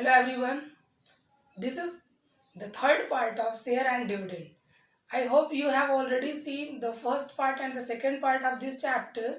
Hello everyone. This is the third part of share and dividend. I hope you have already seen the first part and the second part of this chapter.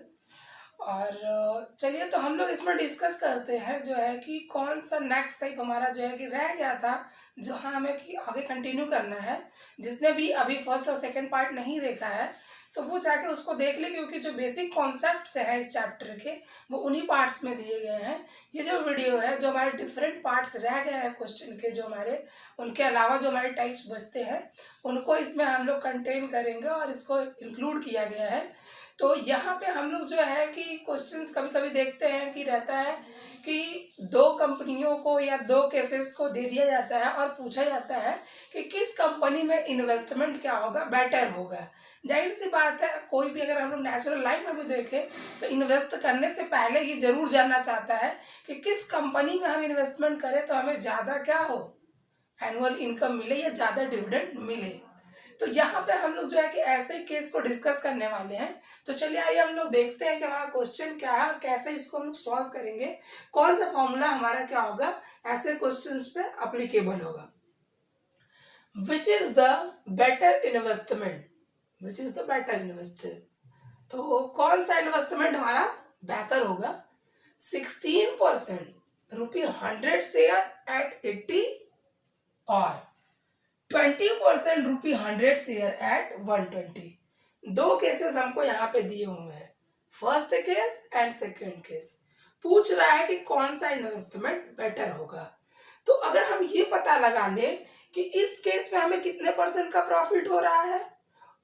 और चलिए तो हम लोग इसमें discuss करते हैं जो है कि कौन सा नेक्स्ट टाइप हमारा जो है कि रह गया था जो हमें कि आगे कंटिन्यू करना है। जिसने भी अभी फर्स्ट और सेकंड पार्ट नहीं देखा है तो वो जाके उसको देख ले, क्योंकि जो बेसिक कॉन्सेप्ट्स है इस चैप्टर के वो उन्हीं पार्ट्स में दिए गए हैं। ये जो वीडियो है जो हमारे डिफरेंट पार्ट्स रह गए हैं क्वेश्चन के, जो हमारे उनके अलावा जो हमारे टाइप्स बचते हैं उनको इसमें हम लोग कंटेन करेंगे और इसको इंक्लूड किया गया है। तो यहाँ पे हम लोग जो है कि क्वेश्चंस कभी कभी देखते हैं कि रहता है कि दो कंपनियों को या दो केसेस को दे दिया जाता है और पूछा जाता है कि किस कंपनी में इन्वेस्टमेंट क्या होगा, बेटर होगा। जाहिर सी बात है, कोई भी अगर हम लोग नेचुरल लाइफ में भी देखें तो इन्वेस्ट करने से पहले ये जरूर जानना चाहता है कि किस कंपनी में हम इन्वेस्टमेंट करें तो हमें ज़्यादा क्या हो, एनुअल इनकम मिले या ज़्यादा डिविडेंड मिले। तो यहाँ पे हम लोग जो है कि ऐसे केस को डिस्कस करने वाले हैं। तो चलिए आइए हम लोग देखते हैं कि हमारा क्वेश्चन क्या है, कैसे इसको हम लोग सॉल्व करेंगे, कौन सा फॉर्मूला हमारा क्या होगा ऐसे क्वेश्चंस पे अप्लीकेबल होगा। Which is the better investment, which is the better investment, तो कौन सा इन्वेस्टमेंट हमारा बेहतर होगा। 16% ₹100 शेयर एट 80 और 20% ₹100 शेयर एट 120। दो केसेस हमको यहाँ पे दिए हुए हैं, first case and second case. पूछ रहा है कि कौन सा इन्वेस्टमेंट बेटर होगा। तो अगर हम ये पता लगा ले कि इस केस में हमें कितने परसेंट का प्रॉफिट हो रहा है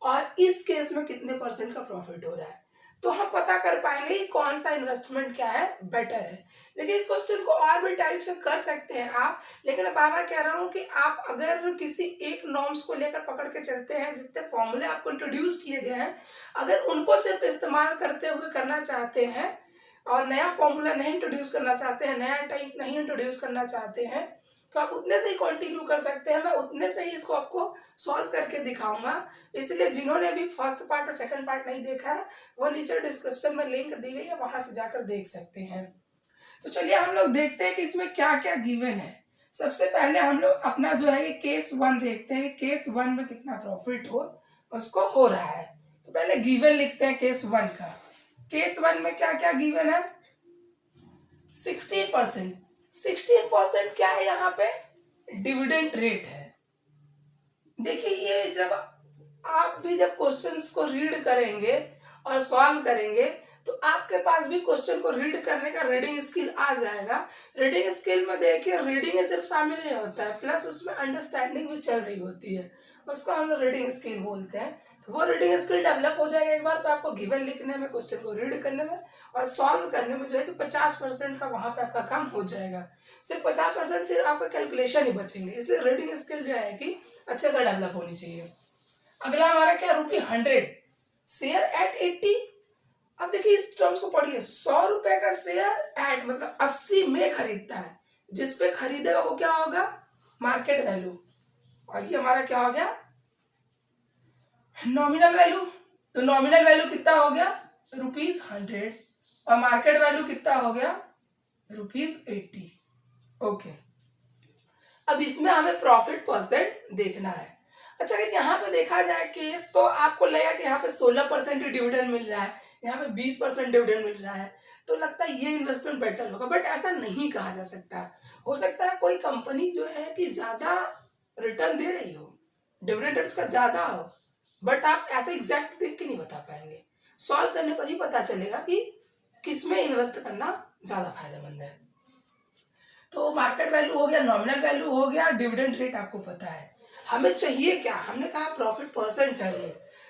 और इस केस में कितने परसेंट का प्रॉफिट हो रहा है, तो हम पता कर पाएंगे कि कौन सा इन्वेस्टमेंट क्या है, बेटर है। देखिए इस क्वेश्चन को और भी टाइप से कर सकते हैं आप, लेकिन बार बार कह रहा हूं कि आप अगर किसी एक नॉर्म्स को लेकर पकड़ के चलते हैं, जितने फॉर्मूले आपको इंट्रोड्यूस किए गए हैं अगर उनको सिर्फ इस्तेमाल करते हुए करना चाहते हैं और नया फॉर्मूला नहीं इंट्रोड्यूस करना चाहते हैं, नया टाइप नहीं इंट्रोड्यूस करना चाहते हैं, तो आप उतने से ही कंटिन्यू कर सकते हैं। मैं उतने से ही इसको आपको सॉल्व करके दिखाऊंगा। इसलिए जिन्होंने अभी फर्स्ट पार्ट और सेकंड पार्ट नहीं देखा है वो नीचे डिस्क्रिप्शन में लिंक दी गई है, वहां से जाकर देख सकते हैं। तो चलिए हम लोग देखते हैं कि इसमें क्या क्या गिवन है। सबसे पहले हम लोग अपना जो है कि केस 1 देखते हैं, केस 1 में कितना प्रॉफिट हो उसको हो रहा है। तो पहले गिवन लिखते हैं केस 1 का। केस 1 में क्या क्या गिवन है, 16%। 16% क्या है यहाँ पे, डिविडेंड रेट है। देखिए ये जब आप भी जब क्वेश्चंस को रीड करेंगे और सॉल्व करेंगे तो आपके पास भी क्वेश्चन को रीड करने का रीडिंग स्किल आ जाएगा। रीडिंग स्किल में देखिए रीडिंग सिर्फ शामिल नहीं होता है, प्लस उसमें अंडरस्टैंडिंग भी चल रही होती है, उसको हम लोग रीडिंग स्किल बोलते हैं। तो वो रीडिंग स्किल डेवलप हो जाएगा एक बार, तो आपको गिवन लिखने में, क्वेश्चन को रीड करने में और सॉल्व करने में जो है कि 50% का वहां पे आपका काम हो जाएगा। सिर्फ 50% फिर आपका कैलकुलेशन ही बचेंगे। इसलिए रीडिंग स्किल जो है कि अच्छे से डेवलप होनी चाहिए। अगला हमारा क्या, ₹100 शेयर एट 80। अब देखिए इस टर्म्स को पढ़िए, 100 रुपए का शेयर एट मतलब 80 में खरीदता है, जिसपे खरीदेगा वो क्या होगा, मार्केट वैल्यू, और ये हमारा क्या हो गया, नॉमिनल वैल्यू। तो नॉमिनल वैल्यू कितना हो गया, ₹100 और मार्केट वैल्यू कितना हो गया, ₹80। ओके, अब इसमें हमें प्रॉफिट परसेंट देखना है। अच्छा अगर यहाँ पे देखा जाए केस तो आपको लगेगा कि यहाँ पे 16% ही डिविडेंड मिल रहा है, यहाँ पे 20% डिविडेंड मिल रहा है, तो लगता है ये इन्वेस्टमेंट बेटर होगा। बट ऐसा नहीं कहा जा सकता। हो सकता है कोई कंपनी जो है कि ज्यादा रिटर्न दे रही हो, डिविडेंड रेट उसका ज्यादा हो, बट आप ऐसे एग्जैक्ट देख के नहीं बता पाएंगे। सॉल्व करने पर ही पता चलेगा कि किसमें इन्वेस्ट करना ज्यादा फायदेमंद है। तो मार्केट वैल्यू हो गया, नॉमिनल वैल्यू हो गया, डिविडेंड रेट आपको पता है। हमें चाहिए क्या, हमने कहा प्रॉफिट परसेंट चाहिए।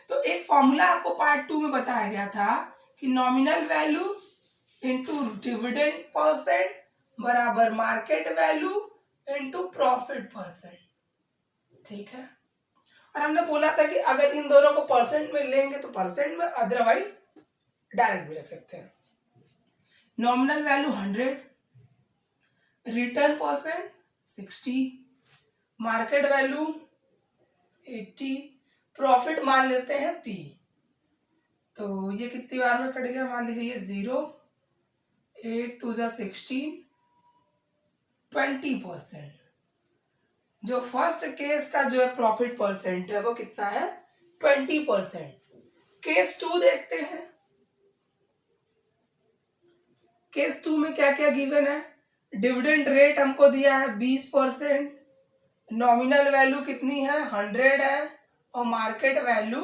तो एक फॉर्मूला आपको पार्ट 2 में बताया गया था कि nominal value into dividend percent बराबर market value into profit percent. ठीक है, और हमने बोला था कि अगर इन दोनों को परसेंट में लेंगे तो परसेंट में, अदरवाइज डायरेक्ट भी रख सकते हैं। Nominal value 100, return percent 60, market value 80, profit मान लेते हैं P। तो ये कितनी बार में कट गया, मान लीजिए ये 0, 8 2 16, 20%। जो फर्स्ट केस का जो है प्रॉफिट परसेंट है वो कितना है? 20%। केस 2 देखते हैं। केस 2 में क्या क्या गिवन है? डिविडेंड रेट हमको दिया है 20%, नॉमिनल वैल्यू कितनी है? 100 है, और मार्केट वैल्यू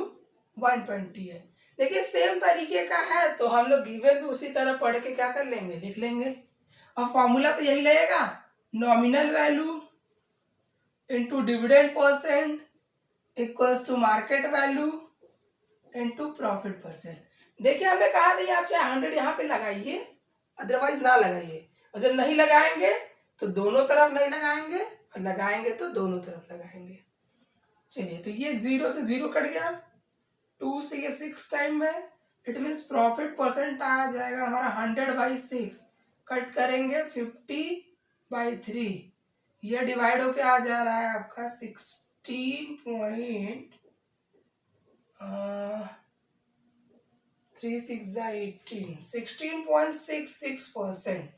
120 है। देखिए सेम तरीके का है तो हम लोग गिवन भी उसी तरह पढ़ के क्या कर लेंगे, लिख लेंगे। अब फॉर्मूला तो यही रहेगा, nominal value into dividend percent equals to market value into profit percent. देखिए हमने कहा था आप चाहे 100 यहाँ पे लगाइए, अदरवाइज ना लगाइए, और जब नहीं लगाएंगे तो दोनों तरफ नहीं लगाएंगे, और लगाएंगे तो दोनों तरफ लगाएंगे। चलिए तो ये 0 से 0 कट गया, 2 से ये 6 टाइम में, इट मीन्स प्रॉफिट परसेंट आ जाएगा हमारा 100/6, कट करेंगे 50/3, ये डिवाइड होके आ जा रहा है आपका 16.36/18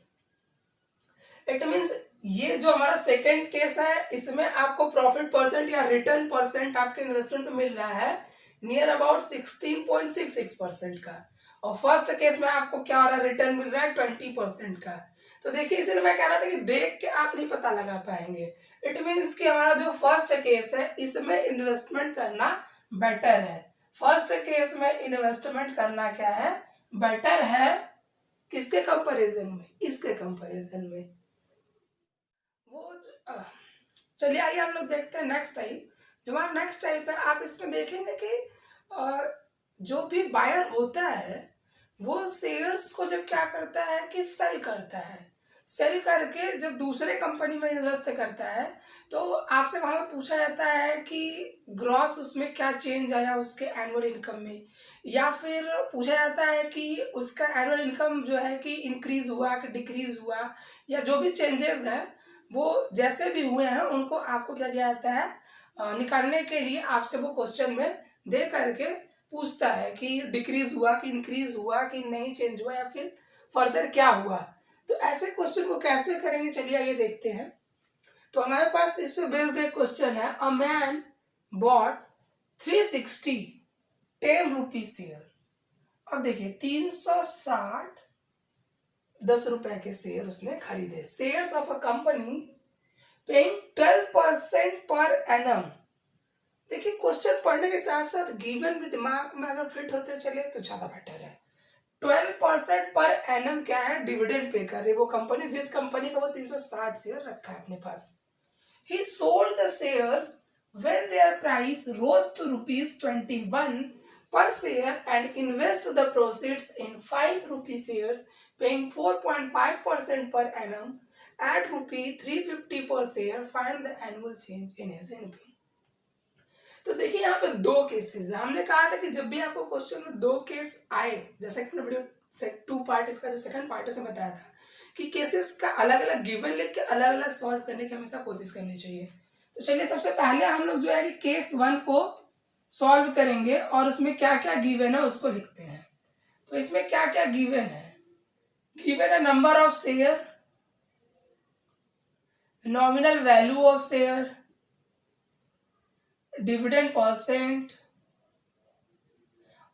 इट मीन्स ये जो हमारा सेकेंड केस है इसमें आपको प्रॉफिट परसेंट या रिटर्न परसेंट आपके इन्वेस्टमेंट में मिल रहा है नियर अबाउट 16.66% का, और फर्स्ट केस में आपको क्या हो रहा है? रिटर्न मिल रहा है 20% का। तो देखिए इसलिए मैं कह रहा था कि देख के आप नहीं पता लगा पाएंगे। इट मीन्स कि हमारा जो फर्स्ट केस है इसमें इन्वेस्टमेंट करना बेटर है। फर्स्ट केस में इन्वेस्टमेंट करना क्या है? बेटर है। किसके कंपैरिजन में? इसके कंपैरिजन में। वो चलिए आइए हम लोग देखते हैं नेक्स्ट टाइप। जो हमारा नेक्स्ट टाइप है, आप इसमें देखेंगे कि जो भी बायर होता है वो शेयर्स को जब क्या करता है कि सेल करता है, सेल करके जब दूसरे कंपनी में इन्वेस्ट करता है तो आपसे वहां पे पूछा जाता है कि ग्रॉस उसमें क्या चेंज आया उसके एनुअल इनकम में, या फिर पूछा जाता है कि उसका एनुअल इनकम जो है कि इंक्रीज हुआ कि डिक्रीज हुआ, या जो भी चेंजेस है वो जैसे भी हुए हैं उनको आपको क्या किया जाता है निकालने के लिए आपसे वो क्वेश्चन में दे करके पूछता है कि डिक्रीज हुआ कि इंक्रीज हुआ कि नहीं चेंज हुआ या फिर फर्दर क्या हुआ। तो ऐसे क्वेश्चन को कैसे करेंगे चलिए आइए देखते हैं। तो हमारे पास इस पे बेस्ड एक क्वेश्चन है, a man bot 360 10 rupees share. अब देखिए 360 ₹10 के शेयर उसने खरीदे। Shares of a company paying 12% per annum. देखिए क्वेश्चन पढ़ने के साथ साथ गिवन भी दिमाग में अगर फिट होते चले तो ज्यादा बेटर है। 12% पर एनम क्या है? डिविडेंड पे कर रही वो कंपनी, जिस कंपनी का वो 360 शेयर रखा है अपने पास। He sold the shares when their price rose to ₹21 per share and invest the proceeds in 5 rupee shares paying 4.5% per annum at ₹350 per share. Find the annual change in his income. तो देखिए यहाँ पे दो cases है। हमने कहा था कि जब भी आपको क्वेश्चन में दो केस आए, जैसे कि वीडियो 2 पार्ट इसका जो सेकंड पार्ट है उसमें बताया था कि केसेस का अलग अलग गिवन लिख के अलग अलग सॉल्व करने की हमेशा कोशिश करनी चाहिए। तो चलिए सबसे पहले हम लोग जो है कि केस 1 को सॉल्व करेंगे और उसमें क्या क्या गिवन है उसको लिखते हैं। तो इसमें क्या क्या गिवन है? गिवन है number of share, nominal value of share, dividend percent,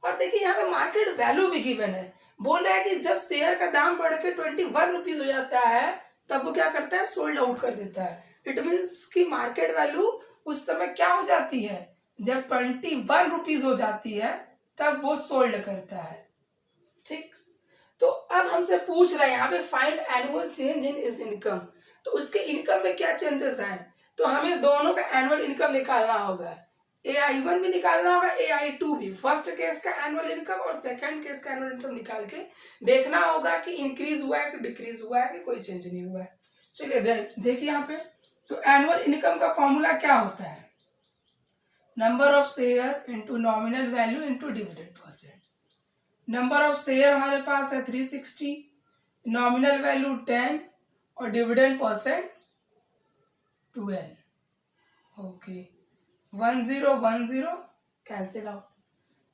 और देखिए यहाँ पे मार्केट वैल्यू भी गिवन है। बोल रहा है कि जब शेयर का दाम बढ़ के 21 रुपीज हो जाता है तब वो क्या करता है? सोल्ड आउट कर देता है। इट मीन्स कि मार्केट वैल्यू उस समय क्या हो जाती है? जब 21 रुपीज हो जाती है तब वो सोल्ड करता है। ठीक, तो अब हमसे पूछ रहा है यहाँ पे find annual change in is income. तो उसके इनकम में क्या चेंजेस आए? तो हमें दोनों का एनुअल इनकम निकालना होगा। AI1 भी निकालना होगा, AI2 भी। फर्स्ट केस का एनुअल इनकम और सेकंड केस का एनुअल इनकम निकाल के देखना होगा कि इंक्रीज हुआ है कि डिक्रीज हुआ है कि कोई चेंज नहीं हुआ है। चलिए देखिए यहाँ पे, तो एनुअल इनकम का फॉर्मूला क्या होता है? Number of share into nominal value into dividend percent. Number of share हमारे पास है 360, नॉमिनल वैल्यू 10 और dividend percent 12। Okay, 1010 cancel out.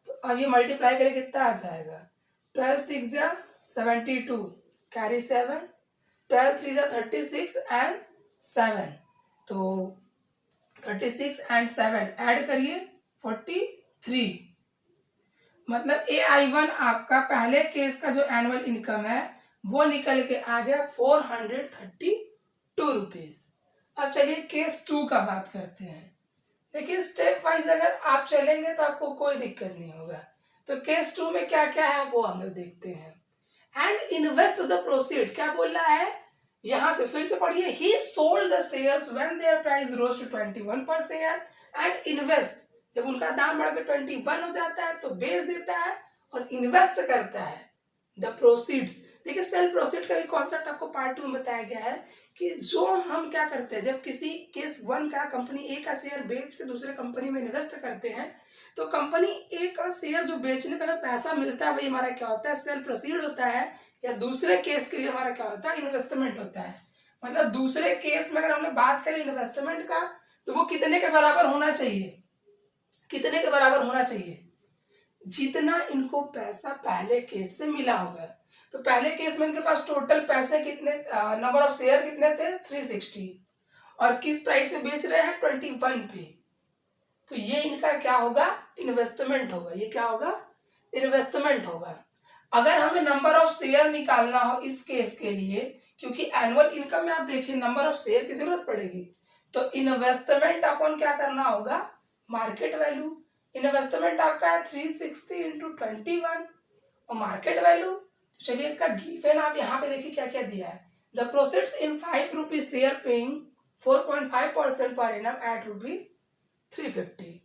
तो अब ये मल्टीप्लाई करें कितना आ जाएगा? 12 6 72 कैरी 7, 12 3 36 एंड 7, तो 36 एंड 7 ऐड करिए 43। मतलब AI1 आपका पहले केस का जो एनुअल इनकम है वो निकल के आ गया 432 रुपीज। अब चलिए केस 2 का बात करते हैं। देखिए स्टेप वाइज अगर आप चलेंगे तो आपको कोई दिक्कत नहीं होगा। तो केस 2 में क्या क्या है वो हम लोग देखते हैं। एंड इन्वेस्ट द प्रोसीड, क्या बोल रहा है यहां से फिर से पढ़िए। He sold the shares when their price rose to 21 per share and invest, जब उनका दाम बढ़कर 21 हो जाता है तो बेच देता है और इन्वेस्ट करता है द प्रोसीड्स। देखिए सेल प्रोसीड का भी कॉन्सेप्ट आपको पार्ट 2 में बताया गया है कि जो हम क्या करते हैं जब किसी केस 1 का कंपनी ए का शेयर बेच के दूसरे कंपनी में इन्वेस्ट करते हैं तो कंपनी ए का शेयर जो बेचने पे हमें पैसा मिलता है वही हमारा क्या होता है सेल प्रोसीड होता है, या दूसरे केस के लिए हमारा क्या होता है इन्वेस्टमेंट होता है। मतलब दूसरे केस में अगर हमने बात करें इन्वेस्टमेंट का तो वो कितने के बराबर होना चाहिए, कितने के बराबर होना चाहिए, जितना इनको पैसा पहले केस से मिला होगा। तो पहले केस में इनके पास टोटल पैसे कितने, नंबर ऑफ शेयर कितने थे 360, और किस प्राइस पे बेच रहे हैं 21 पे, तो ये इनका क्या होगा इन्वेस्टमेंट होगा। ये क्या होगा इन्वेस्टमेंट होगा। अगर हमें नंबर ऑफ शेयर निकालना हो इस केस के लिए, क्योंकि एनुअल इनकम में आप देखिए नंबर ऑफ शेयर की जरूरत पड़ेगी, तो इन्वेस्टमेंट अपन क्या करना होगा मार्केट वैल्यू। इन्वेस्टमेंट आपका है 360 इंटू 21 और मार्केट वैल्यू। तो चलिए इसका गिवन आप यहाँ पे देखिए क्या क्या दिया है। The proceeds in 5 rupees share paying 4.5% per annum eight ₹350।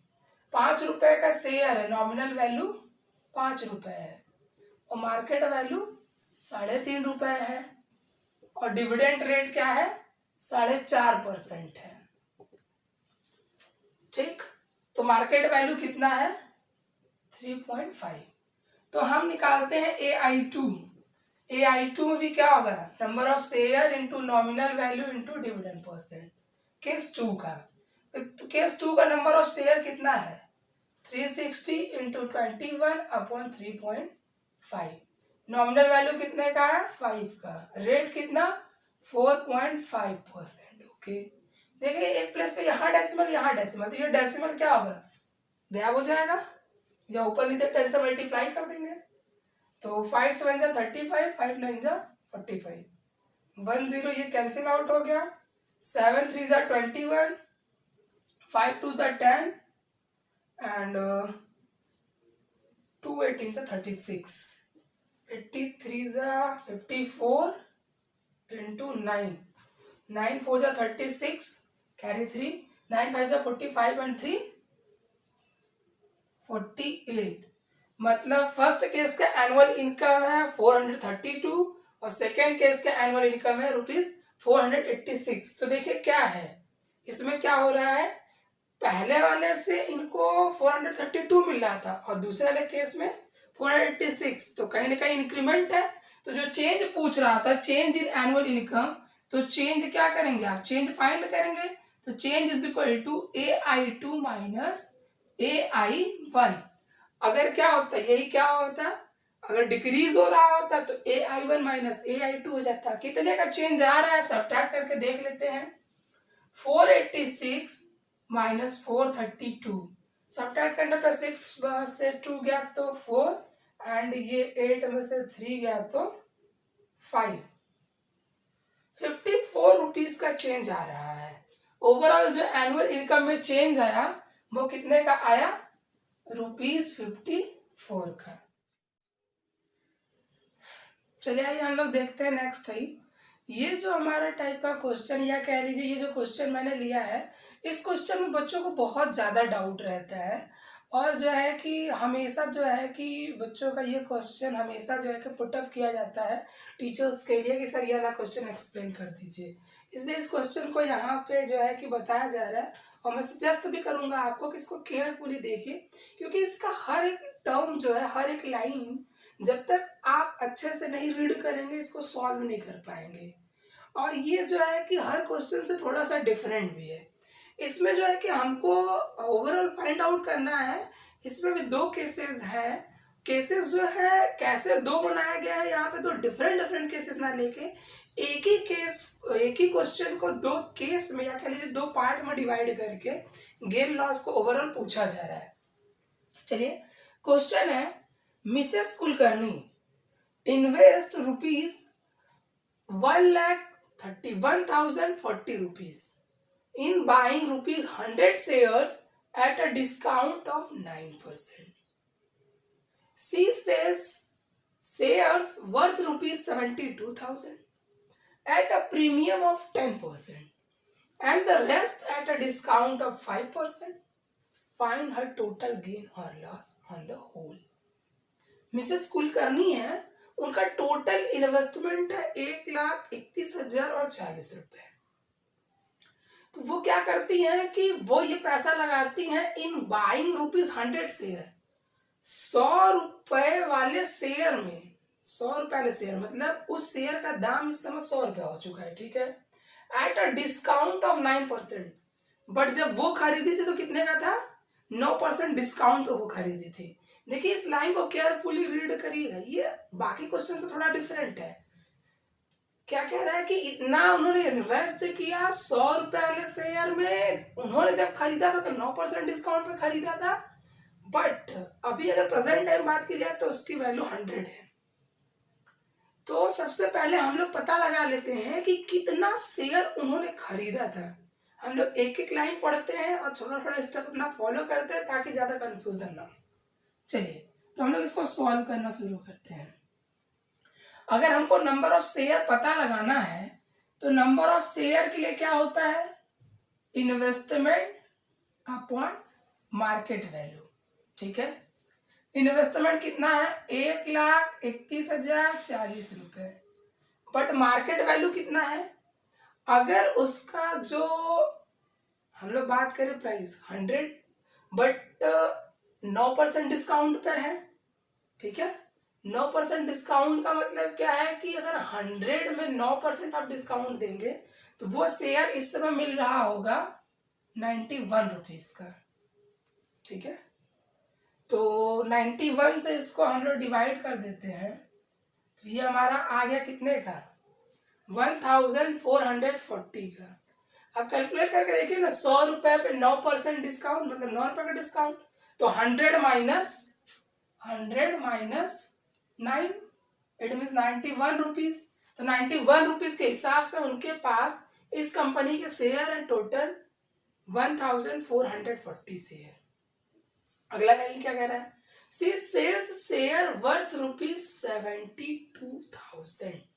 5 रुपए का शेयर है, नॉमिनल वैल्यू 5 रुपए है और मार्केट वैल्यू 3.5 रुपए है और डिविडेंड रेट क्या है 4.5% है। ठीक, तो मार्केट वैल्यू कितना है 3.5। तो हम निकालते हैं AI2। AI2 में भी क्या होगा number of share into nominal value into dividend percent. Case 2 का, तो केस 2 का नंबर ऑफ शेयर कितना है 360 इंटू 21 अपॉन 3.5। नॉमिनल वैल्यू कितने का है 5 का, रेट कितना 4.5%। ओके, देखिए एक प्लेस पे यहाँ डेसिमल, तो ये डेसिमल क्या होगा गैप हो जाएगा या ऊपर नीचे 10 से मल्टीप्लाई कर देंगे। तो 5 7 जा 35, 5 9 जा 45, 1 0 ये कैंसिल आउट हो गया, 7 3 जा 21, 5 2 जा 10 एंड 2 18 जा 36, 83 जा 54 इंटू 9, 9 4 जा 36 कैरी 3, 9 5 जा 45 एंड 3 48। मतलब फर्स्ट केस का एनुअल इनकम है 432 और सेकेंड केस का एनुअल इनकम है ₹486। तो देखिए क्या है इसमें क्या हो रहा है, पहले वाले से इनको 432 मिल रहा था और दूसरे वाले केस में 486, तो कहीं ना कहीं इंक्रीमेंट है। तो जो चेंज पूछ रहा था चेंज इन एनुअल इनकम, तो चेंज क्या करेंगे आप चेंज फाइंड करेंगे। तो change is equal to AI2 minus AI1। अगर क्या होता है यही क्या होता है, अगर डिक्रीज हो रहा होता तो AI1 माइनस AI2 हो जाता। कितने का चेंज आ रहा है सब्ट्रैक्ट करके देख लेते हैं। 486 माइनस 432, सब्ट्रैक्ट करने पर 6 से 2 गया तो 4 एंड ये 8 में से 3 गया तो 5, 54 रुपीज का चेंज आ रहा है। ओवरऑल जो एनुअल इनकम में चेंज आया वो कितने का आया ₹54 का। चलिए आइए हम लोग देखते हैं नेक्स्ट टाइप। ये जो हमारा टाइप का क्वेश्चन या कह लीजिए ये जो क्वेश्चन मैंने लिया है, इस क्वेश्चन में बच्चों को बहुत ज़्यादा डाउट रहता है और जो है कि हमेशा जो है कि बच्चों का ये क्वेश्चन हमेशा जो है कि पुटअप किया जाता है टीचर्स के लिए कि सर ये वाला क्वेश्चन एक्सप्लेन कर दीजिए। इसलिए इस क्वेश्चन को यहाँ पे जो है कि बताया जा रहा है और मैं सजेस्ट भी करूँगा आपको कि इसको केयरफुली देखिए, क्योंकि इसका हर एक टर्म जो है हर एक लाइन जब तक आप अच्छे से नहीं रीड करेंगे इसको सॉल्व नहीं कर पाएंगे। और ये जो है कि हर क्वेश्चन से थोड़ा सा डिफरेंट भी है। इसमें जो है कि हमको ओवरऑल फाइंड आउट करना है। इसमें भी 2 केसेस है, केसेस जो है कैसे 2 बनाया गया है यहाँ पे, तो डिफरेंट केसेस ना लेके एक ही क्वेश्चन को दो केस में या कह लीजिए दो पार्ट में डिवाइड करके गेन लॉस को ओवरऑल पूछा जा रहा है। चलिए क्वेश्चन है, Mrs Kulkarni invest ₹1,31,040 in buying ₹100 shares at a discount of 9%. She sells shares worth ₹72,000 at a premium of 10% and the rest at a discount of 5%. Find her total gain or loss on the whole. Mrs Kulkarni है, उनका total investment है 1,31,040 तो वो क्या करती हैं कि वो ये पैसा लगाती हैं इन बाइंग ₹100 शेयर, 100 रुपए वाले शेयर में, 100 रुपए वाले शेयर मतलब उस शेयर का दाम इस समय 100 रुपया हो चुका है, ठीक है, at a discount of 9%। But जब वो खरीदी थी तो कितने का था, 9% डिस्काउंट पे वो खरीदी थी। देखिए इस लाइन को केयरफुली रीड करिएगा, ये बाकी क्वेश्चन से थोड़ा डिफरेंट है। क्या कह रहा है कि इतना उन्होंने इन्वेस्ट किया 100 रुपए वाले शेयर में, उन्होंने जब खरीदा था तो 9% डिस्काउंट पे खरीदा था, बट अभी अगर प्रेजेंट टाइम बात की जाए तो उसकी वैल्यू 100 है। तो सबसे पहले हम लोग पता लगा लेते हैं कि कितना शेयर उन्होंने खरीदा था। हम लोग एक एक लाइन पढ़ते हैं और थोड़ा थोड़ा स्टेप अपना फॉलो करते हैं ताकि ज्यादा कंफ्यूजन ना हो। चलिए तो हम लोग इसको सॉल्व करना शुरू करते हैं। अगर हमको नंबर ऑफ शेयर पता लगाना है तो नंबर ऑफ शेयर के लिए क्या होता है, इन्वेस्टमेंट अपॉन मार्केट वैल्यू, ठीक है। इन्वेस्टमेंट कितना है, 1,31,040 रुपए, बट मार्केट वैल्यू कितना है, अगर उसका जो हम लोग बात करें प्राइस 100 बट 9% डिस्काउंट पर है, ठीक है। 9% डिस्काउंट का मतलब क्या है कि अगर 100 में 9% आप डिस्काउंट देंगे तो वो शेयर इस समय मिल रहा होगा 91 रुपीज का, ठीक है। तो 91 से इसको हम लोग डिवाइड कर देते हैं तो ये हमारा आ गया कितने का, 1440 का। अब कैलकुलेट करके देखिए ना, 100 रुपए पे 9% डिस्काउंट मतलब 9 रुपए का डिस्काउंट, तो 100 माइनस 9 इट मीन्स 91 रुपीज। तो 91 रुपीज के हिसाब से उनके पास इस कंपनी के शेयर है टोटल 1440 शेयर। अगला लाइन क्या कह रहा है, सी सेल्स शेयर वर्थ ₹72,000।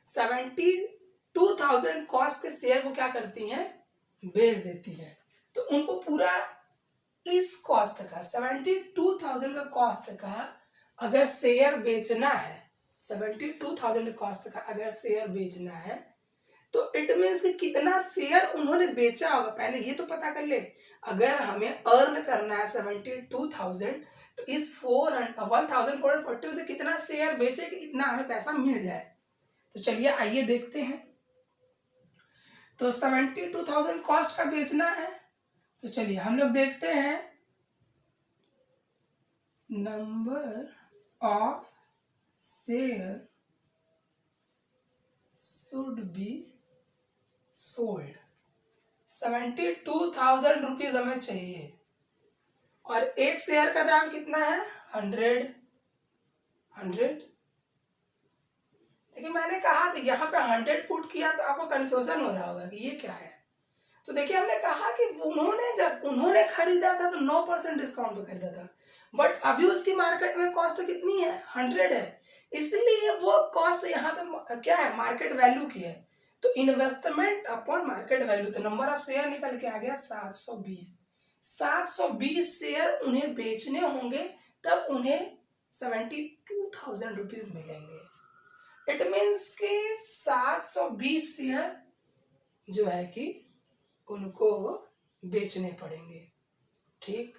72,000 कॉस्ट के शेयर वो क्या करती हैं, बेच देती है। तो उनको पूरा इस कॉस्ट का 72,000 का कॉस्ट का अगर शेयर बेचना है, 72,000 कॉस्ट का अगर शेयर बेचना है तो इट मीन्स कि कितना शेयर उन्होंने बेचा होगा, पहले ये तो पता कर ले। अगर हमें अर्न करना है 72,000 तो इस 1440 से कितना शेयर बेचे कि इतना हमें पैसा मिल जाए। तो चलिए आइए देखते हैं। तो 72,000 कॉस्ट का बेचना है, तो चलिए हम लोग देखते हैं number of share should be sold. 72,000 rupees हमें चाहिए और एक शेयर का दाम कितना है, 100। देखिए मैंने कहा था यहाँ पे 100 पुट किया तो आपको कंफ्यूजन हो रहा होगा कि ये क्या है। तो देखिए हमने कहा कि जब उन्होंने खरीदा था तो 9% डिस्काउंट पे खरीदा था, बट अभी उसकी मार्केट में कॉस्ट कितनी है, 100 है, इसलिए वो कॉस्ट यहाँ पे क्या है, मार्केट वैल्यू की है। तो इन्वेस्टमेंट अपॉन मार्केट वैल्यू, तो नंबर ऑफ शेयर निकल के आ गया 720। 720 शेयर उन्हें बेचने होंगे तब उन्हें 72,000 रुपीज मिलेंगे। इट मीन्स कि 720 शेयर जो है कि उनको बेचने पड़ेंगे, ठीक।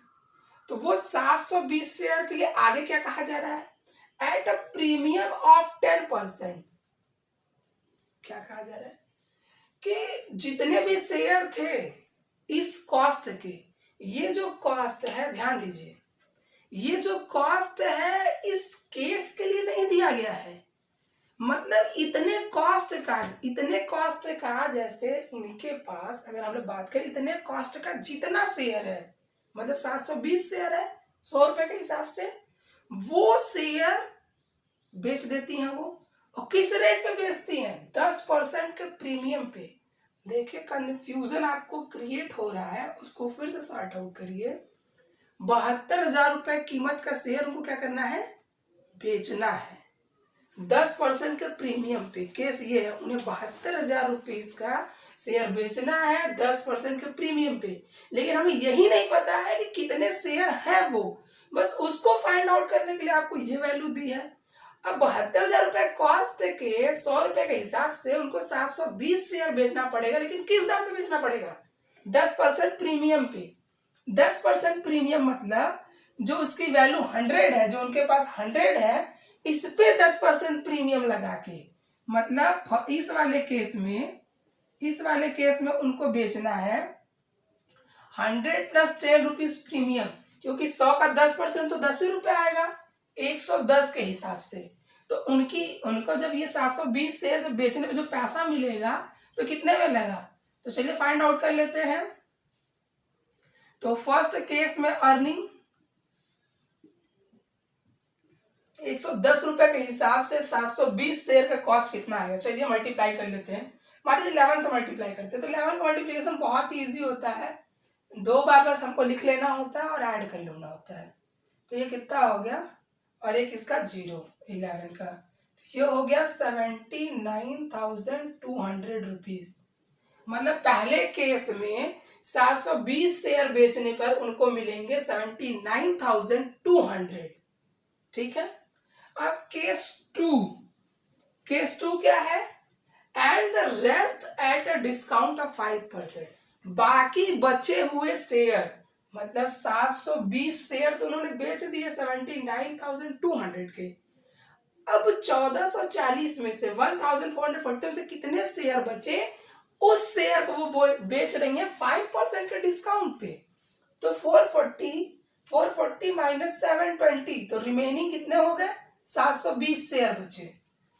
तो वो 720 शेयर के लिए आगे क्या कहा जा रहा है, एट अ प्रीमियम ऑफ 10%। क्या कहा जा रहा है कि जितने भी शेयर थे इस कॉस्ट के, ये जो कॉस्ट है ध्यान दीजिए, ये जो कॉस्ट है इस केस के लिए नहीं दिया गया है, मतलब इतने कॉस्ट का जैसे इनके पास अगर हम लोग बात करें इतने कॉस्ट का जितना शेयर है, मतलब 720 शेयर है 100 रुपए के हिसाब से, वो शेयर बेच देती हैं वो। और किस रेट पे बेचती हैं? 10% के प्रीमियम पे। देखिए कंफ्यूजन आपको क्रिएट हो रहा है, उसको फिर से सॉर्ट आउट करिए। 72,000 रुपए कीमत का शेयर उनको क्या करना है? बेचना है 10% के प्रीमियम पे। केस ये है, उन्हें 72,000 रुपीज का शेयर बेचना है 10% के प्रीमियम पे, लेकिन हमें यही नहीं पता है कि कितने शेयर है वो। बस उसको फाइंड आउट करने के लिए आपको ये वैल्यू दी है। अब 72,000 रुपए कॉस्ट के 100 रुपए के हिसाब से उनको 720 शेयर बेचना पड़ेगा, लेकिन किस दाम पे बेचना पड़ेगा? 10% प्रीमियम पे। 10% प्रीमियम मतलब जो उसकी वैल्यू 100 है, जो उनके पास 100 है, इस पे 10% प्रीमियम लगा के, मतलब इस वाले केस में उनको बेचना है 100 प्लस 10 रुपीज प्रीमियम, क्योंकि 100 का 10% तो 10 ही रुपए आएगा 110 के हिसाब से। तो उनको जब ये 720 शेयर जब बेचने पे जो पैसा मिलेगा तो कितने में लगा? तो चलिए फाइंड आउट कर लेते हैं। तो फर्स्ट केस में अर्निंग 110 रुपए के हिसाब से 720 शेयर का कॉस्ट कितना आएगा? चलिए मल्टीप्लाई कर लेते हैं। मान लीजिए 11 से मल्टीप्लाई करते हैं, तो 11 का मल्टीप्लिकेशन बहुत ही ईजी होता है, 2 बार बस हमको लिख लेना होता है और ऐड कर लेना होता है। तो ये कितना हो गया, और एक इसका 0 11 का, तो ये हो गया 79,200 रुपीज। मतलब पहले केस में 720 शेयर बेचने पर उनको मिलेंगे 79,200। ठीक है। अब केस टू क्या है? And the rest at a discount of 5%। बाकी बचे हुए शेयर, मतलब 720 शेयर तो उन्होंने बेच दिए 79,200 के। अब 1440 में से 1440 से कितने शेयर बचे, उस शेयर को वो बेच रही है 5% के डिस्काउंट पे। तो 440 माइनस 720, तो रिमेनिंग कितने हो गए? 720 शेयर बचे।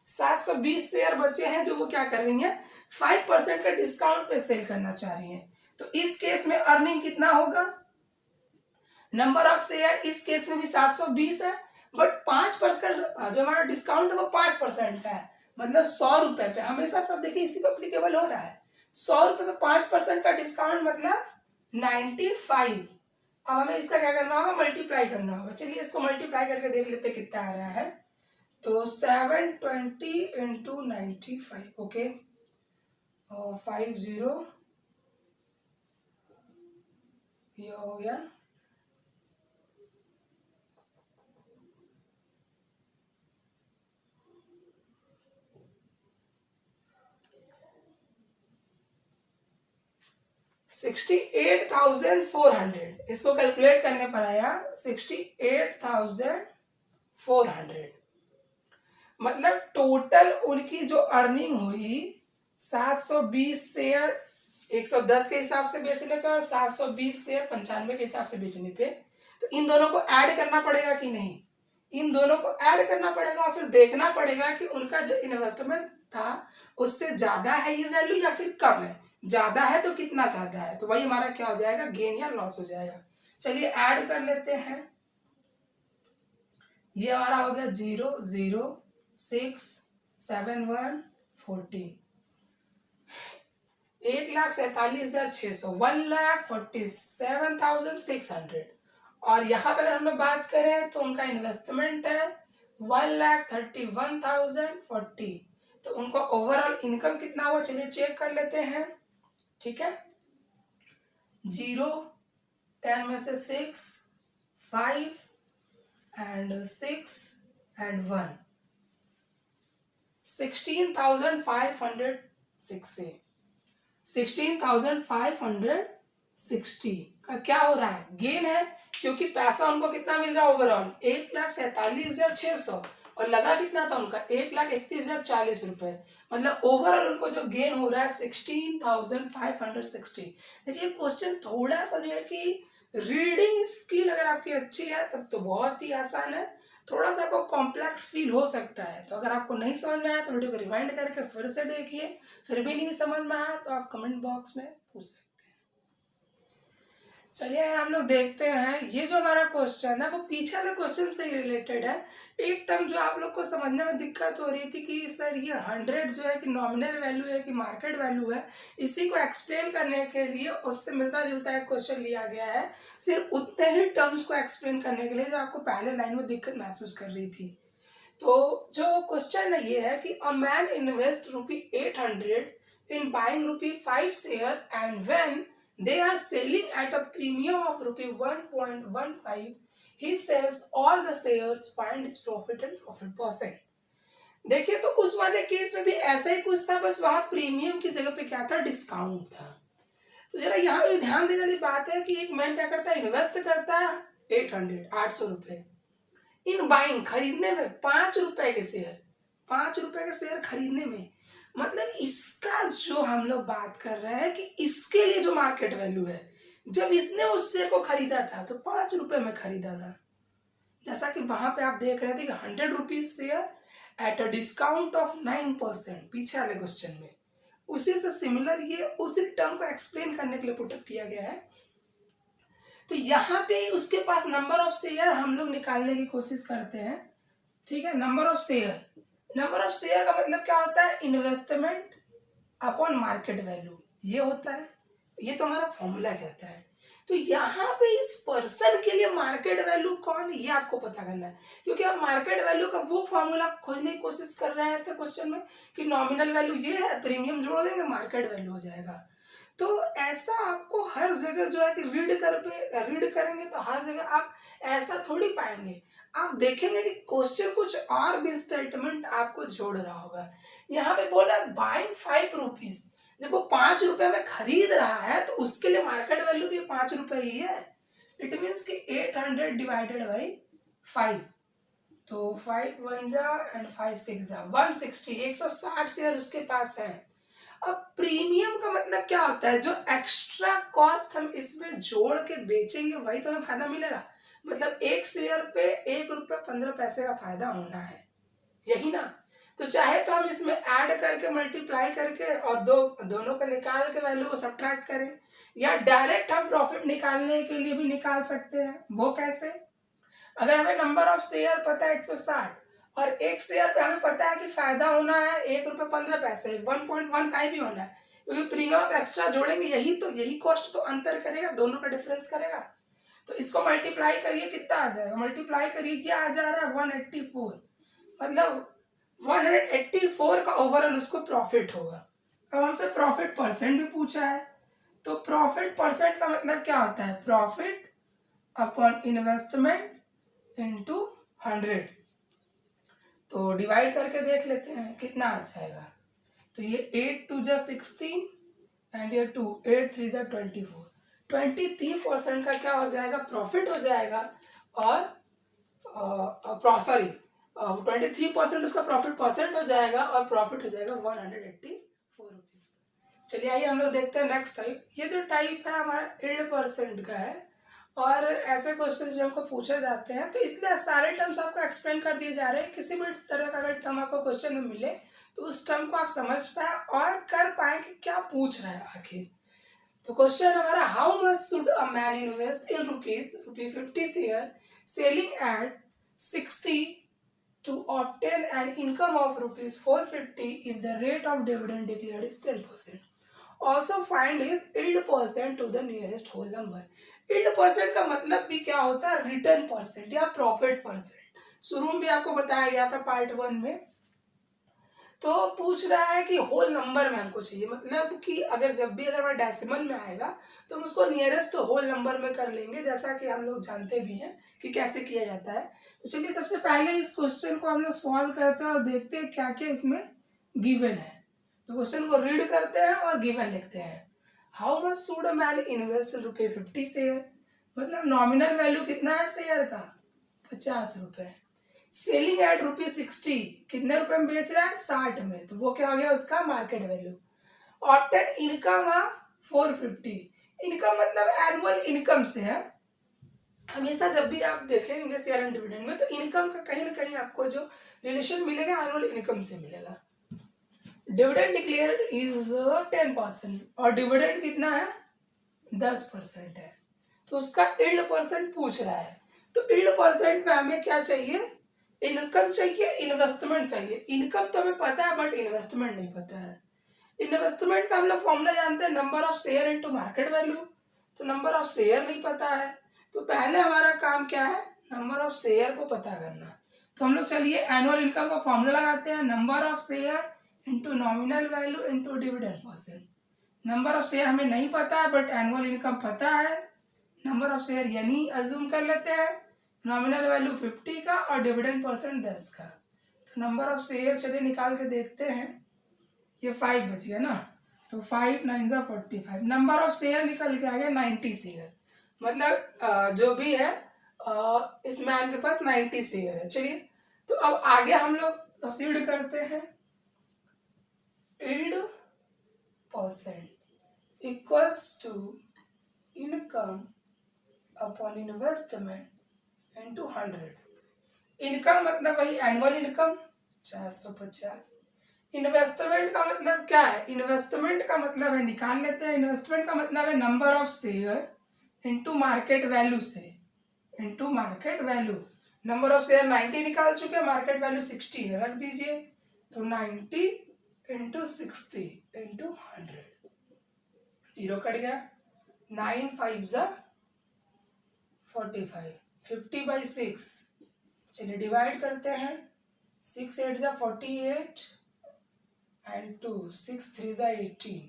720 शेयर बचे हैं जो वो क्या कर रही है? 5% का डिस्काउंट पे सेल करना चाह रही है। तो इस केस में अर्निंग कितना होगा? नंबर ऑफ शेयर इस केस में भी 720 है, बट 5% जो हमारा डिस्काउंट है वो 5% का है, मतलब 100 रुपए पे। हमेशा सब देखिए इसी पे अप्लीकेबल हो रहा है। 100 रुपए पे 5% का डिस्काउंट मतलब 95। अब हमें इसका क्या करना होगा? मल्टीप्लाई करना होगा। चलिए इसको मल्टीप्लाई करके देख लेते कितना आ रहा है। तो 720 इंटू 95, ओके, और 50, ये हो गया 68,400। इसको कैलकुलेट करने पर आया 68,400। मतलब टोटल उनकी जो अर्निंग हुई 720 शेयर 110 के हिसाब से बेचने पे और 720 शेयर 95 के हिसाब से बेचने पे। तो इन दोनों को ऐड करना पड़ेगा कि नहीं? इन दोनों को ऐड करना पड़ेगा और फिर देखना पड़ेगा कि उनका जो इन्वेस्टमेंट था उससे ज्यादा है ये वैल्यू या फिर कम है। ज्यादा है तो कितना ज्यादा है, तो वही हमारा क्या हो जाएगा? गेन या लॉस हो जाएगा। चलिए ऐड कर लेते हैं। ये हमारा हो गया 0 0 6 7 1 14, 1,47,600, 1,47,600। और यहाँ पे अगर हम लोग बात करें तो उनका इन्वेस्टमेंट है 1,31,040। तो उनको ओवरऑल इनकम कितना हुआ चलिए चेक कर लेते हैं। ठीक है, 0 10 में से 6 5 एंड 6 एंड 1, 16,560। 16,560 का क्या हो रहा है? गेन है, क्योंकि पैसा उनको कितना मिल रहा है ओवरऑल? 1,47,600, और लगा कितना था उनका? 1,31,040 रुपए। मतलब ओवरऑल उनको जो गेन हो रहा है 16,560। देखिए क्वेश्चन थोड़ा सा जो है कि रीडिंग स्किल अगर आपकी अच्छी है तब तो बहुत ही आसान है, थोड़ा सा आपको कॉम्प्लेक्स फील हो सकता है। तो अगर आपको नहीं समझ में आया तो वीडियो को रिवाइंड करके फिर से देखिए, फिर भी नहीं समझ में आया तो आप कमेंट बॉक्स में पूछ सकते हैं। चलिए हम लोग देखते हैं, ये जो हमारा क्वेश्चन है वो पीछे वाले क्वेश्चन से रिलेटेड है। एक टर्म जो आप लोग को समझने में दिक्कत हो रही थी कि सर ये 100 जो है कि नॉमिनल वैल्यू है कि मार्केट वैल्यू है, इसी को एक्सप्लेन करने के लिए उससे मिलता जुलता एक क्वेश्चन लिया गया है, सिर्फ उतने ही टर्म्स को एक्सप्लेन करने के लिए जो आपको पहले लाइन में दिक्कत महसूस कर रही थी। तो जो क्वेश्चन है ये है कि a man invest ₹800 in buying ₹5 share, and when they are selling at a premium of ₹1.15, he sells all the shares, find his profit and profit percent। देखिए तो उस वाले केस में भी ऐसा ही कुछ था, बस वहां प्रीमियम की जगह पे क्या था, डिस्काउंट था। तो जरा यहाँ पे ध्यान देने वाली बात है कि एक मैन क्या करता है, इन्वेस्ट करता है 800 रुपए इन बाइंग, खरीदने में ₹5 के शेयर, ₹5 के शेयर खरीदने में। मतलब इसका जो हम लोग बात कर रहे हैं कि इसके लिए जो मार्केट वैल्यू है, जब इसने उस शेयर को खरीदा था तो ₹5 में खरीदा था। जैसा कि वहां पे आप देख रहे थे कि ₹100 share at a discount of 9% पीछे वाले क्वेश्चन में, उसी से सिमिलर ये उसी टर्म को एक्सप्लेन करने के लिए पुटअप किया गया है। तो यहाँ पे उसके पास नंबर ऑफ शेयर हम लोग निकालने की कोशिश करते हैं। ठीक है, नंबर ऑफ शेयर का मतलब क्या होता है, इन्वेस्टमेंट अपॉन मार्केट वैल्यू, ये होता है, ये तो हमारा फॉर्मूला कहता है। तो यहाँ पे इस पर्सन के लिए मार्केट वैल्यू कौन है ये आपको पता करना है, क्योंकि आप मार्केट वैल्यू का वो फॉर्मूला खोजने की कोशिश कर रहे थे क्वेश्चन में कि नॉमिनल वैल्यू ये है, प्रीमियम जोड़ देंगे मार्केट वैल्यू हो जाएगा। तो ऐसा आपको हर जगह जो है कि रीड करेंगे तो हर जगह आप ऐसा थोड़ी पाएंगे। आप देखेंगे कि क्वेश्चन कुछ और भी स्टेटमेंट आपको जोड़ रहा होगा। यहाँ पे बोला बाइंग ₹5, जब वो ₹5 में खरीद रहा है तो उसके लिए मार्केट वैल्यू तो ये ₹5 ही है। इट मीन्स कि 800 डिवाइडेड बाई 5, तो 5 1 जा एंड 5 6 जा 160, 160 शेयर उसके पास है। अब प्रीमियम का मतलब क्या होता है, जो एक्स्ट्रा कॉस्ट हम इसमें जोड़ के बेचेंगे वही तो हमें फायदा मिलेगा। मतलब एक शेयर पे ₹1.15 का फायदा होना है, यही ना। तो चाहे तो हम इसमें ऐड करके मल्टीप्लाई करके और दोनों का निकाल के वैल्यू को सब्ट्रैक्ट करें, या डायरेक्ट हम प्रॉफिट निकालने के लिए भी निकाल सकते हैं। वो कैसे, अगर हमें नंबर ऑफ शेयर पता है 160 और एक शेयर पे हमें पता है कि फायदा होना है ₹1.15, 1.15 ही होना है, क्योंकि प्रीमियम आप एक्स्ट्रा जोड़ेंगे, यही कॉस्ट तो अंतर करेगा, दोनों का डिफरेंस करेगा। तो इसको मल्टीप्लाई करिए, कितना आ जाएगा, मल्टीप्लाई करिए, क्या आ जा रहा है 184, मतलब 184 का ओवरऑल उसको प्रॉफिट होगा। अब हमसे प्रॉफिट परसेंट भी पूछा है, तो प्रॉफिट परसेंट का मतलब क्या होता है, प्रॉफिट अपॉन इन्वेस्टमेंट इंटू 100। तो डिवाइड करके देख लेते हैं कितना आ जाएगा। तो ये 8 2 जा 16 एंड ये 2 8 3 जा 24, 23% का क्या हो जाएगा, प्रॉफिट हो जाएगा। और सॉरी 23% उसका प्रॉफिट परसेंट हो जाएगा और प्रॉफिट हो जाएगा 184 रुपीज। चलिए आइए हम लोग देखते हैं नेक्स्ट टाइप। ये जो टाइप है हमारा यील्ड परसेंट का है, और ऐसे क्वेश्चंस जो हमको पूछे जाते हैं, तो इसलिए सारे टर्म्स आपको एक्सप्लेन कर दिए जा रहे हैं। किसी भी तरह का अगर टर्म आपको क्वेश्चन में मिले तो उस टर्म को आप समझ पाए और कर पाए कि क्या पूछ रहा है आखिर। तो क्वेश्चन हमारा, how much should a man invest in ₹50 share selling at 60 to obtain an income of ₹450 if the rate of dividend declared is 10%. Also find his yield percent to the nearest whole number। yield percent का मतलब भी क्या होता है, return percent या profit percent. शुरू में भी आपको बताया गया था पार्ट 1 में। तो पूछ रहा है कि होल नंबर में हमको चाहिए, मतलब कि अगर जब भी अगर डेसिमल में आएगा तो हम उसको नियरेस्ट होल नंबर में कर लेंगे, जैसा कि हम लोग जानते भी हैं कि कैसे किया जाता है। तो चलिए सबसे पहले इस क्वेश्चन को हम लोग सॉल्व करते हैं और देखते हैं क्या क्या इसमें गिवन है। तो क्वेश्चन को रीड करते हैं और गिवन लिखते हैं। How much should a man invest ₹50 share, मतलब नॉमिनल वैल्यू कितना है शेयर का, ₹50। सेलिंग एट ₹60, कितने रुपए में बेच रहा है, 60 में, तो वो क्या हो गया उसका market value. Obtain income of 450, income मतलब एनुअल इनकम से है, हमेशा जब भी आप देखेंगे शेयर एंड डिविडेंड में, तो इनकम का कहीं ना कहीं आपको जो रिलेशन मिलेगा एनुअल इनकम से मिलेगा। डिविडेंड डिक्लेयर्ड इज 10% और डिविडेंड कितना है 10% है, तो उसका यील्ड परसेंट पूछ रहा है। तो यील्ड परसेंट में हमें क्या चाहिए, इनकम चाहिए, इन्वेस्टमेंट चाहिए। इनकम तो हमें पता है बट इन्वेस्टमेंट नहीं पता है। इन्वेस्टमेंट का हम लोग फॉर्मूला जानते हैं, number of share into market value. तो नंबर ऑफ शेयर नहीं पता है, तो पहले हमारा काम क्या है, नंबर ऑफ शेयर को पता करना। तो हम लोग चलिए एनुअल इनकम का फॉर्मूला लगाते हैं, number of share into nominal value into dividend percent. Number of share हमें नहीं पता है बट एनुअल इनकम पता है। नंबर ऑफ शेयर यानी अज्यूम कर लेते हैं, नॉमिनल वैल्यू 50 का और डिविडेंड परसेंट 10 का। तो नंबर ऑफ शेयर चलिए निकाल के देखते हैं, ये 5 बच गया ना, तो 5 9 45। नंबर ऑफ शेयर निकल के आ गया 90 शेयर, मतलब जो भी है इस मैन के पास 90 शेयर है। चलिए तो अब आगे हम लोग प्रोसीड करते हैं। Yield percent equals to income upon investment into 100। Income मतलब वही एनुअल इनकम 450। इन्वेस्टमेंट का मतलब क्या है, इन्वेस्टमेंट का मतलब है, निकाल लेते हैं, इन्वेस्टमेंट का मतलब है number of share into market value से, into market value. Number of share 90 निकाल चुके हैं, मार्केट वैल्यू 60 है, रख दीजिए। तो 90 इंटू 60 इंटू 100, जीरो कट गया, 9 5 जा 45, 50/6। चलिए डिवाइड करते हैं, 6 8 जा 48 एंड 2 6 3 जा 18।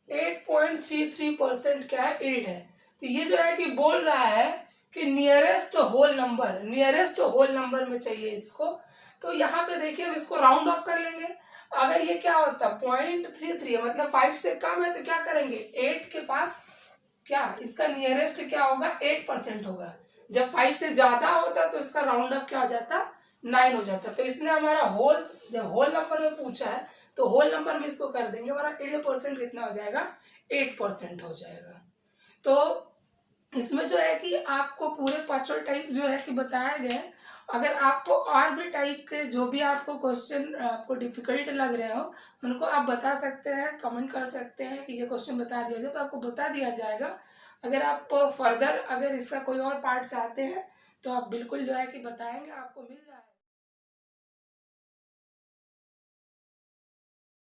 8.33% क्या है, यील्ड है। तो ये जो है कि बोल रहा है कि nearest whole number, nearest whole number में चाहिए इसको। तो यहाँ पे देखिए हम इसको राउंड ऑफ कर लेंगे। अगर ये क्या होता है 0.33 है, मतलब 5 से कम है, तो क्या करेंगे 8 के पास क्या इसका नियरेस्ट क्या होगा 8% होगा। जब 5 से ज्यादा होता तो इसका राउंड ऑफ क्या हो जाता 9 हो जाता। तो इसलिए हमारा होल, जब होल नंबर में पूछा है तो होल नंबर में इसको कर देंगे, हमारा यील्ड परसेंट कितना हो जाएगा 8% हो जाएगा। तो इसमें जो है कि आपको पूरे पांचों टाइप जो है कि बताया गया है। अगर आपको और भी टाइप के जो भी आपको क्वेश्चन आपको डिफिकल्ट लग रहे हो उनको आप बता सकते हैं, कमेंट कर सकते हैं कि ये क्वेश्चन बता दिया जाए, तो आपको बता दिया जाएगा। अगर आप फर्दर अगर इसका कोई और पार्ट चाहते हैं तो आप बिल्कुल जो है कि बताएंगे, आपको मिल जाएगा।